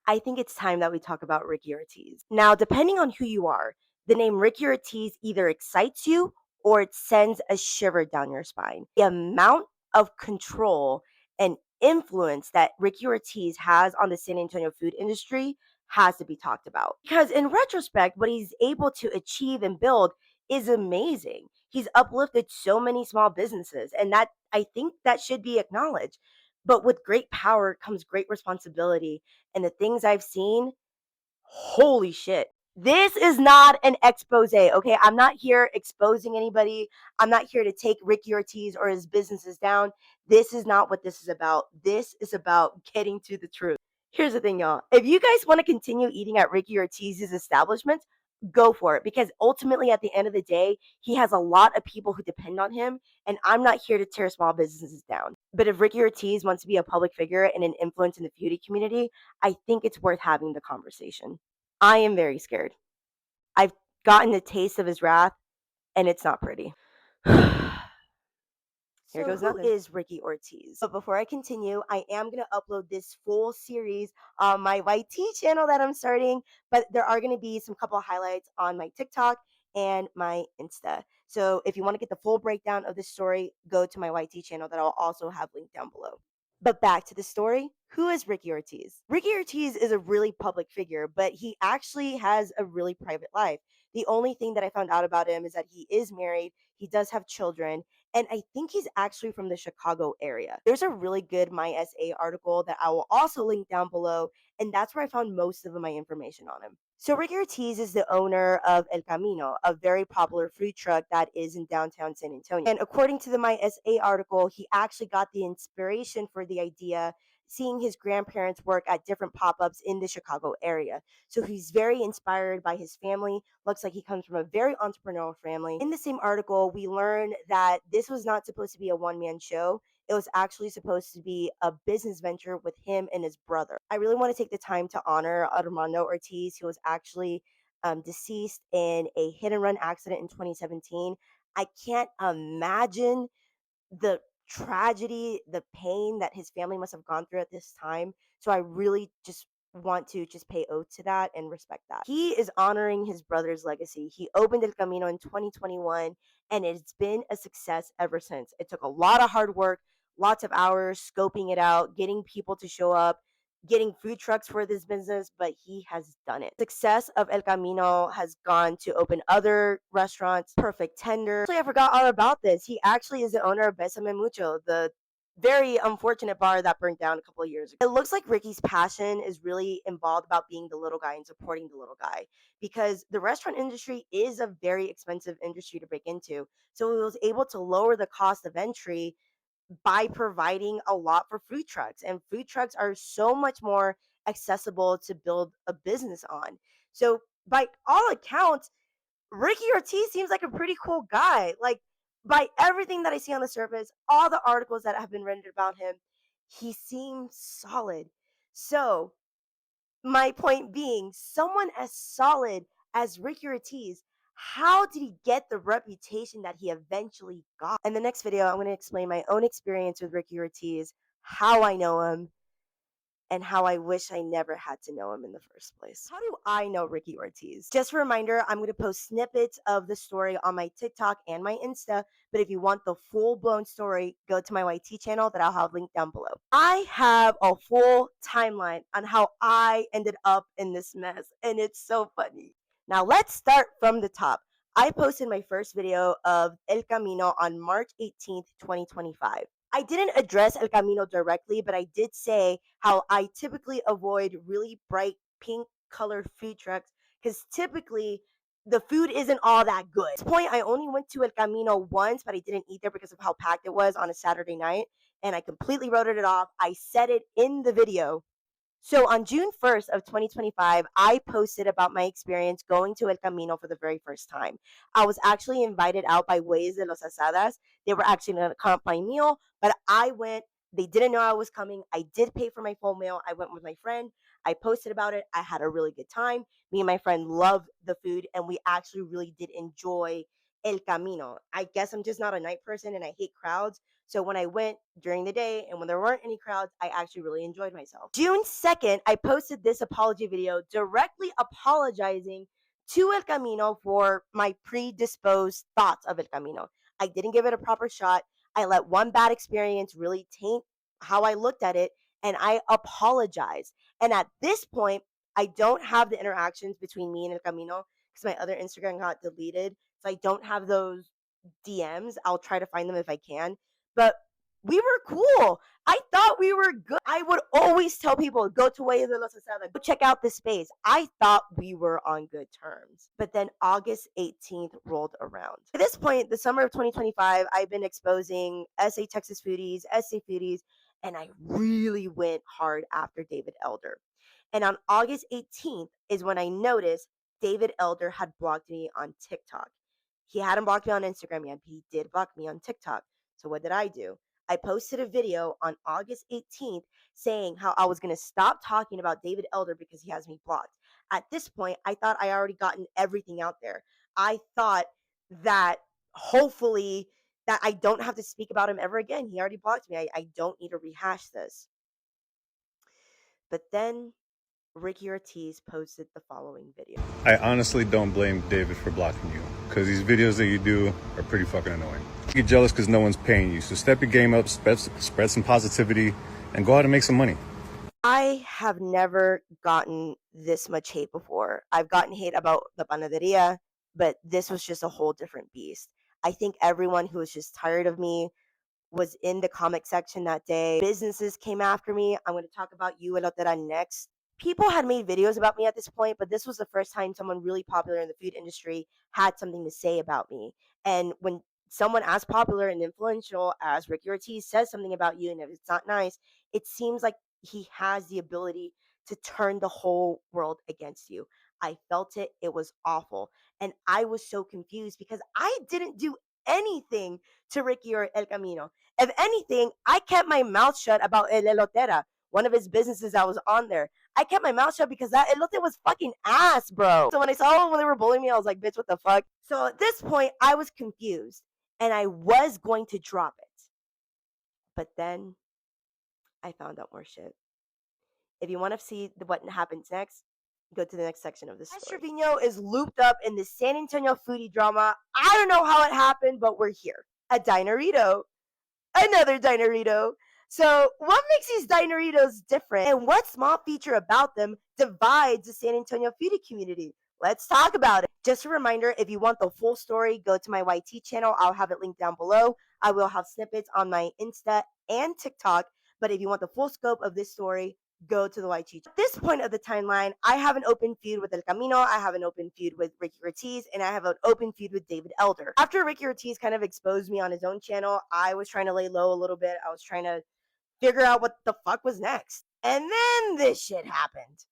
I think it's time that we talk about Ricky Ortiz. Now, depending on who you are, the name Ricky Ortiz either excites you or it sends a shiver down your spine. The amount of control and influence that Ricky Ortiz has on the San Antonio food industry has to be talked about. Because in retrospect, what he's able to achieve and build is amazing. He's uplifted so many small businesses, and that I think that should be acknowledged. But with great power comes great responsibility, and the things I've seen, holy shit. This is not an expose, okay? I'm not here exposing anybody. I'm not here to take Ricky Ortiz or his businesses down. This is not what this is about. This is about getting to the truth. Here's the thing, y'all. If you guys want to continue eating at Ricky Ortiz's establishments, go for it because ultimately, at the end of the day, he has a lot of people who depend on him, and I'm not here to tear small businesses down. But if Ricky Ortiz wants to be a public figure and an influence in the beauty community, I think it's worth having the conversation. I am very scared. I've gotten a taste of his wrath, and it's not pretty. Here goes nothing. Who is Ricky Ortiz? But before I continue, I am going to upload this full series on my YT channel that I'm starting, but there are going to be some couple of highlights on my TikTok and my Insta. So if you want to get the full breakdown of this story, go to my YT channel that I'll also have linked down below. But back to the story. Who is Ricky Ortiz? Ricky Ortiz is a really public figure, but he actually has a really private life. The only thing that I found out about him is that he is married, he does have children, and I think he's actually from the Chicago area. There's a really good MySA article that I will also link down below, and that's where I found most of my information on him. So Ricky Ortiz is the owner of El Camino, a very popular food truck that is in downtown San Antonio. And according to the MySA article, he actually got the inspiration for the idea seeing his grandparents work at different pop-ups in the Chicago area. So he's very inspired by his family. Looks like he comes from a very entrepreneurial family. In the same article, we learn that this was not supposed to be a one-man show. It was actually supposed to be a business venture with him and his brother. I really want to take the time to honor Armando Ortiz, who was actually deceased in a hit and run accident in 2017. I can't imagine the tragedy, the pain that his family must have gone through at this time. So I really just want to just pay oath to that and respect that. He is honoring his brother's legacy. He opened El Camino in 2021 and it's been a success ever since. It took a lot of hard work, lots of hours scoping it out, getting people to show up, getting food trucks for this business, but he has done it. Success of El Camino has gone to open other restaurants, Perfect Tender. Actually, I forgot all about this. He actually is the owner of Besame Mucho, the very unfortunate bar that burned down a couple of years ago. It looks like Ricky's passion is really involved about being the little guy and supporting the little guy because the restaurant industry is a very expensive industry to break into. So he was able to lower the cost of entry by providing a lot for food trucks, and food trucks are so much more accessible to build a business on. So by all accounts, Ricky Ortiz seems like a pretty cool guy. Like by everything that I see on the surface, all the articles that have been written about him, he seems solid. So my point being, someone as solid as Ricky Ortiz, how did he get the reputation that he eventually got? In the next video, I'm going to explain my own experience with Ricky Ortiz, how I know him, and how I wish I never had to know him in the first place. How do I know Ricky Ortiz? Just a reminder, I'm going to post snippets of the story on my TikTok and my Insta, but if you want the full-blown story, go to my YT channel that I'll have linked down below. I have a full timeline on how I ended up in this mess, and it's so funny. Now let's start from the top. I posted my first video of El Camino on March 18th, 2025. I didn't address El Camino directly, but I did say how I typically avoid really bright pink colored food trucks because typically the food isn't all that good. At this point, I only went to El Camino once, but I didn't eat there because of how packed it was on a Saturday night, and I completely wrote it off. I said it in the video. So on June 1st of 2025, I posted about my experience going to El Camino for the very first time. I was actually invited out by Ways de los Asadas. They were actually going to come up my meal, but I went. They didn't know I was coming. I did pay for my full meal. I went with my friend. I posted about it. I had a really good time. Me and my friend loved the food, and we actually really did enjoy El Camino. I guess I'm just not a night person, and I hate crowds. So when I went during the day and when there weren't any crowds, I actually really enjoyed myself. June 2nd, I posted this apology video directly apologizing to El Camino for my predisposed thoughts of El Camino. I didn't give it a proper shot. I let one bad experience really taint how I looked at it, and I apologized. And at this point, I don't have the interactions between me and El Camino because my other Instagram got deleted. So I don't have those DMs. I'll try to find them if I can. But we were cool. I thought we were good. I would always tell people, go to Way de los Asada, go check out the space. I thought we were on good terms. But then August 18th rolled around. At this point, the summer of 2025, I've been exposing SA Texas foodies, SA foodies, and I really went hard after David Elder. And on August 18th is when I noticed David Elder had blocked me on TikTok. He hadn't blocked me on Instagram yet, but he did block me on TikTok. So what did I do? I posted a video on August 18th saying how I was going to stop talking about David Elder because he has me blocked. At this point, I thought I already gotten everything out there. I thought that hopefully that I don't have to speak about him ever again. He already blocked me. I don't need to rehash this. But then Ricky Ortiz posted the following video. I honestly don't blame David for blocking you, because these videos that you do are pretty fucking annoying. You get jealous because no one's paying you, so step your game up, spread some positivity, and go out and make some money. I have never gotten this much hate before. I've gotten hate about the panaderia, but this was just a whole different beast. I think everyone who was just tired of me was in the comic section that day. Businesses came after me. I'm going to talk about you, Elotera, next. People had made videos about me at this point, but this was the first time someone really popular in the food industry had something to say about me. And when someone as popular and influential as Ricky Ortiz says something about you, and if it's not nice, it seems like he has the ability to turn the whole world against you. I felt it. It was awful. And I was so confused because I didn't do anything to Ricky or El Camino. If anything, I kept my mouth shut about El Elotera, one of his businesses that was on there. I kept my mouth shut because that elote was fucking ass, bro. So when I saw when they were bullying me, I was like, bitch, what the fuck? So at this point, I was confused and I was going to drop it. But then I found out more shit. If you want to see what happens next, go to the next section of this story. Trevino is looped up in the San Antonio foodie drama. I don't know how it happened, but we're here. A Dinerito. Another Dinerito. So what makes these Dineritos different, and what small feature about them divides the San Antonio foodie community? Let's talk about it. Just a reminder, if you want the full story, go to my YT channel. I'll have it linked down below. I will have snippets on my Insta and TikTok. But if you want the full scope of this story, go to the YT. At this point of the timeline, I have an open feud with El Camino, I have an open feud with Ricky Ortiz, and I have an open feud with David Elder. After Ricky Ortiz kind of exposed me on his own channel, I was trying to lay low a little bit. I was trying to figure out what the fuck was next. And then this shit happened.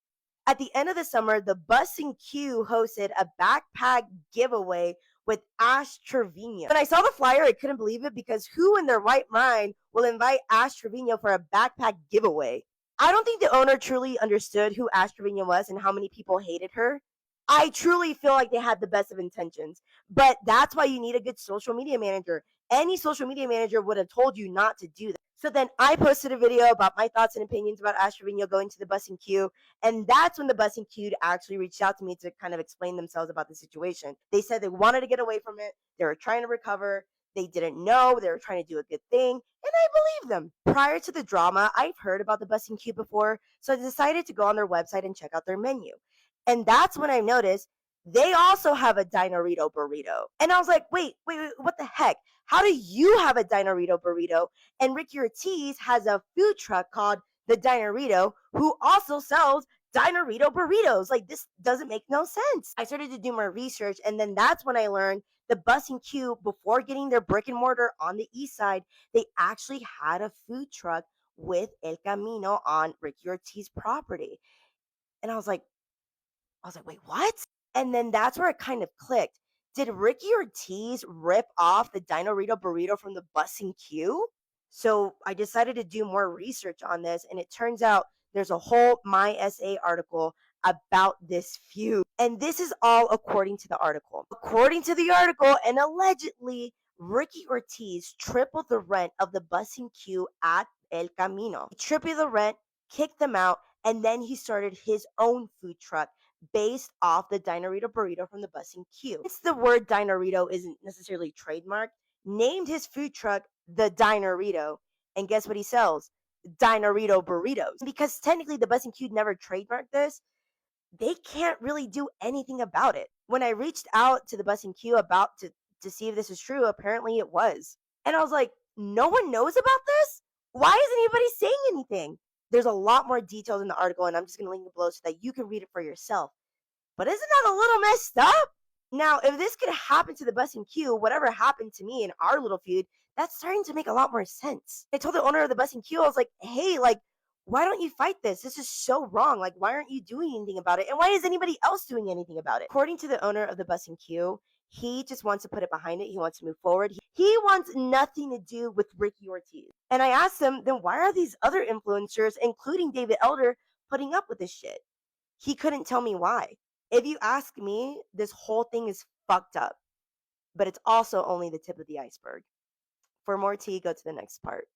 At the end of the summer, the Bus and Q hosted a backpack giveaway with Ash Trevino. When I saw the flyer, I couldn't believe it because who in their right mind will invite Ash Trevino for a backpack giveaway? I don't think the owner truly understood who Ash Trevino was and how many people hated her. I truly feel like they had the best of intentions, but that's why you need a good social media manager. Any social media manager would have told you not to do that. So then I posted a video about my thoughts and opinions about Ash Trevino going to the Bus and Q, and that's when the Bus and Q actually reached out to me to kind of explain themselves about the situation. They said they wanted to get away from it. They were trying to recover. They didn't know. They were trying to do a good thing, and I believe them. Prior to the drama, I've heard about the Bus and Q before, so I decided to go on their website and check out their menu. And that's when I noticed they also have a Dinerito burrito. And I was like, wait, what the heck? How do you have a Dinerito burrito? And Ricky Ortiz has a food truck called the Dinerito, who also sells Dinerito burritos. Like, this doesn't make no sense. I started to do more research, and then that's when I learned the Bus and Q, before getting their brick and mortar on the east side, they actually had a food truck with El Camino on Ricky Ortiz property. And I was like, wait, what? And then that's where it kind of clicked. Did Ricky Ortiz rip off the Dinerito burrito from the Bus and Q? So I decided to do more research on this, and it turns out there's a whole My SA article about this feud. And this is all according to the article. According to the article, and allegedly, Ricky Ortiz tripled the rent of the busing queue at El Camino. He tripled the rent, kicked them out, and then he started his own food truck based off the Dinerito burrito from the busing queue. Since the word Dinerito isn't necessarily trademarked, named his food truck the Dinerito, and guess what he sells? Dinerito burritos. Because technically the busing queue never trademarked this, they can't really do anything about it. When I reached out to the busing queue about to see if this is true, apparently it was. And I was like, no one knows about this? Why isn't anybody saying anything? There's a lot more details in the article, and I'm just going to link it below so that you can read it for yourself. But isn't that a little messed up? Now, if this could happen to the busing queue, whatever happened to me in our little feud, that's starting to make a lot more sense. I told the owner of the busing queue, I was like, hey, like, why don't you fight this? This is so wrong. Like, why aren't you doing anything about it? And why is anybody else doing anything about it? According to the owner of the busing queue, he just wants to put it behind it. He wants to move forward. He wants nothing to do with Ricky Ortiz. And I asked him, then why are these other influencers, including David Elder, putting up with this shit? He couldn't tell me why. If you ask me, this whole thing is fucked up, but it's also only the tip of the iceberg. For more tea, go to the next part.